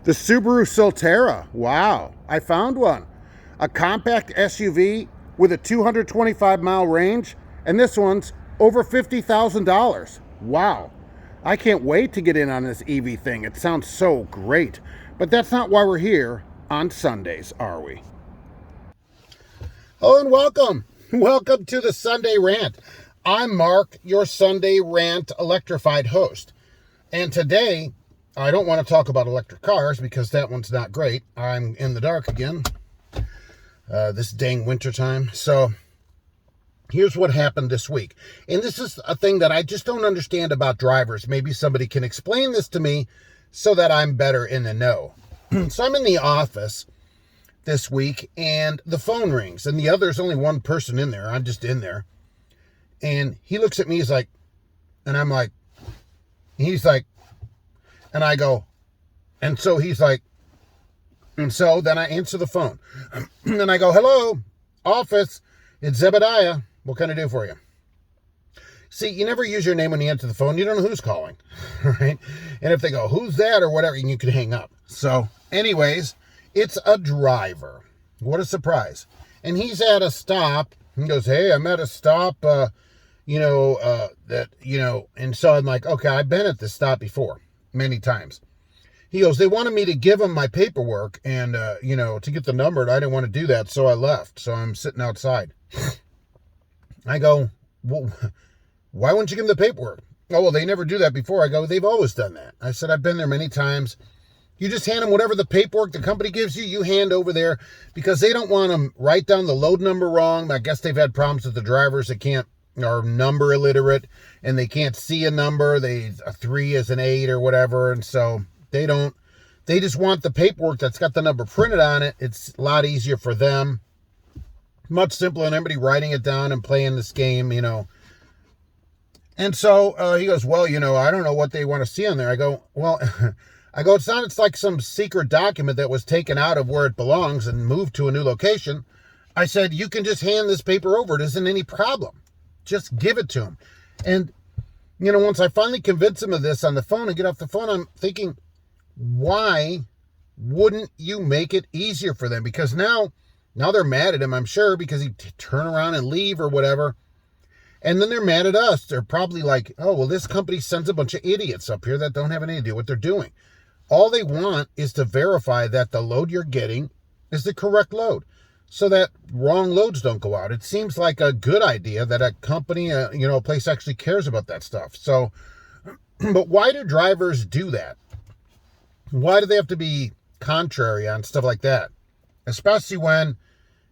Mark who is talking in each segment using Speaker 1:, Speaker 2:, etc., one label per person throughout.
Speaker 1: The Subaru Solterra. Wow, I found one. A compact SUV with a 225-mile range, and this one's over $50,000. Wow. I can't wait to get in on this EV thing. It sounds so great. But that's not why we're here on Sundays, are we? Hello and welcome. Welcome to the Sunday Rant. I'm Mark, your Sunday Rant electrified host. And today, I don't want to talk about electric cars because that one's not great. I'm in the dark again, this dang winter time. So here's what happened this week. And this is a thing that I just don't understand about drivers. Maybe somebody can explain this to me so that I'm better in the know. So I'm in the office this week and the phone rings and there's only one person in there. I'm just in there. And he looks at me, he's like, and I'm like, he's like, and I go, and so he's like, and so then I answer the phone. And I go, hello, office, it's Zebediah. What can I do for you? See, you never use your name when you answer the phone. You don't know who's calling, right? And if they go, who's that or whatever, you can hang up. So anyways, it's a driver. What a surprise. And he's at a stop. He goes, hey, I'm at a stop, and so I'm like, okay, I've been at this stop before. Many times. He goes, they wanted me to give them my paperwork and, to get the number. And I didn't want to do that. So I left. So I'm sitting outside. I go, well, why wouldn't you give them the paperwork? Oh, well, they never do that before. I go, they've always done that. I said, I've been there many times. You just hand them whatever the paperwork the company gives you, you hand over there because they don't want them write down the load number wrong. I guess they've had problems with the drivers that are number illiterate and they can't see a number. A 3 is an 8 or whatever. And so they just want the paperwork that's got the number printed on it. It's a lot easier for them. Much simpler than everybody writing it down and playing this game, And so he goes, well, I don't know what they want to see on there. I go, well, it's like some secret document that was taken out of where it belongs and moved to a new location. I said, you can just hand this paper over. It isn't any problem. Just give it to him. And, once I finally convince him of this on the phone and get off the phone, I'm thinking, why wouldn't you make it easier for them? Because now they're mad at him, I'm sure, because he turn around and leave or whatever. And then they're mad at us. They're probably like, oh, well, this company sends a bunch of idiots up here that don't have any idea what they're doing. All they want is to verify that the load you're getting is the correct load so that wrong loads don't go out. It seems like a good idea that a company, a place actually cares about that stuff. So, but why do drivers do that? Why do they have to be contrary on stuff like that? Especially when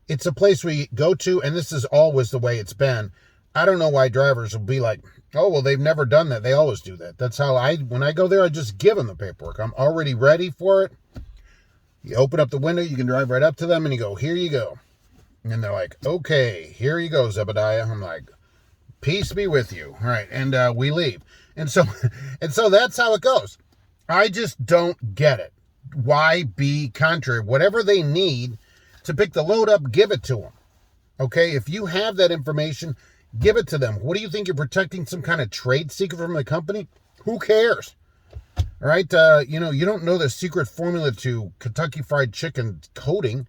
Speaker 1: it's a place we go to, and this is always the way it's been. I don't know why drivers will be like, oh, well, they've never done that. They always do that. That's how when I go there, I just give them the paperwork. I'm already ready for it. You open up the window, you can drive right up to them and you go, here you go. And they're like, okay, here you go, Zebediah. I'm like, peace be with you. All right. And we leave. And so that's how it goes. I just don't get it. Why be contrary? Whatever they need to pick the load up, give it to them. Okay. If you have that information, give it to them. What do you think? You're protecting some kind of trade secret from the company? Who cares? All right. You don't know the secret formula to Kentucky Fried Chicken coating.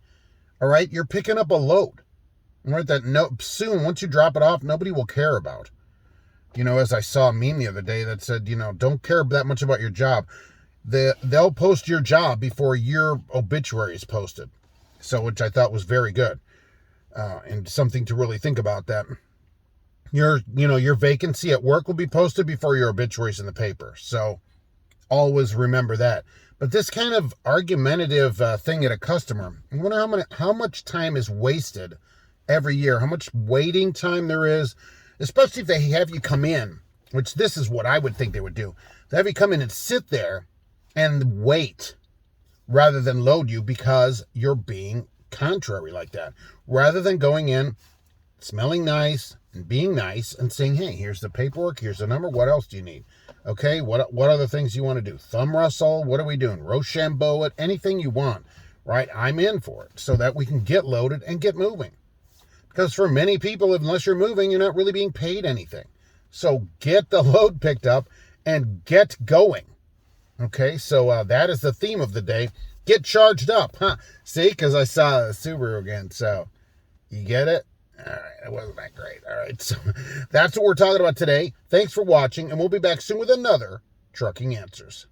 Speaker 1: All right. You're picking up a load. All right. That soon, once you drop it off, nobody will care about. As I saw a meme the other day that said, don't care that much about your job. They'll post your job before your obituary is posted. So, which I thought was very good. And something to really think about that. Your vacancy at work will be posted before your obituary's in the paper. So always remember that. But this kind of argumentative thing at a customer, I wonder how much time is wasted every year, how much waiting time there is, especially if they have you come in, which this is what I would think they would do. They have you come in and sit there and wait rather than load you because you're being contrary like that. Rather than going in, smelling nice, and being nice and saying, hey, here's the paperwork, here's the number, what else do you need? Okay, what other things you want to do? Thumb rustle, what are we doing? Rochambeau it, anything you want, right? I'm in for it so that we can get loaded and get moving. Because for many people, unless you're moving, you're not really being paid anything. So get the load picked up and get going. Okay, so that is the theme of the day. Get charged up, huh? See, because I saw a Subaru again, so you get it? All right, it wasn't that great. All right, so that's what we're talking about today. Thanks for watching, and we'll be back soon with another Trucking Answers.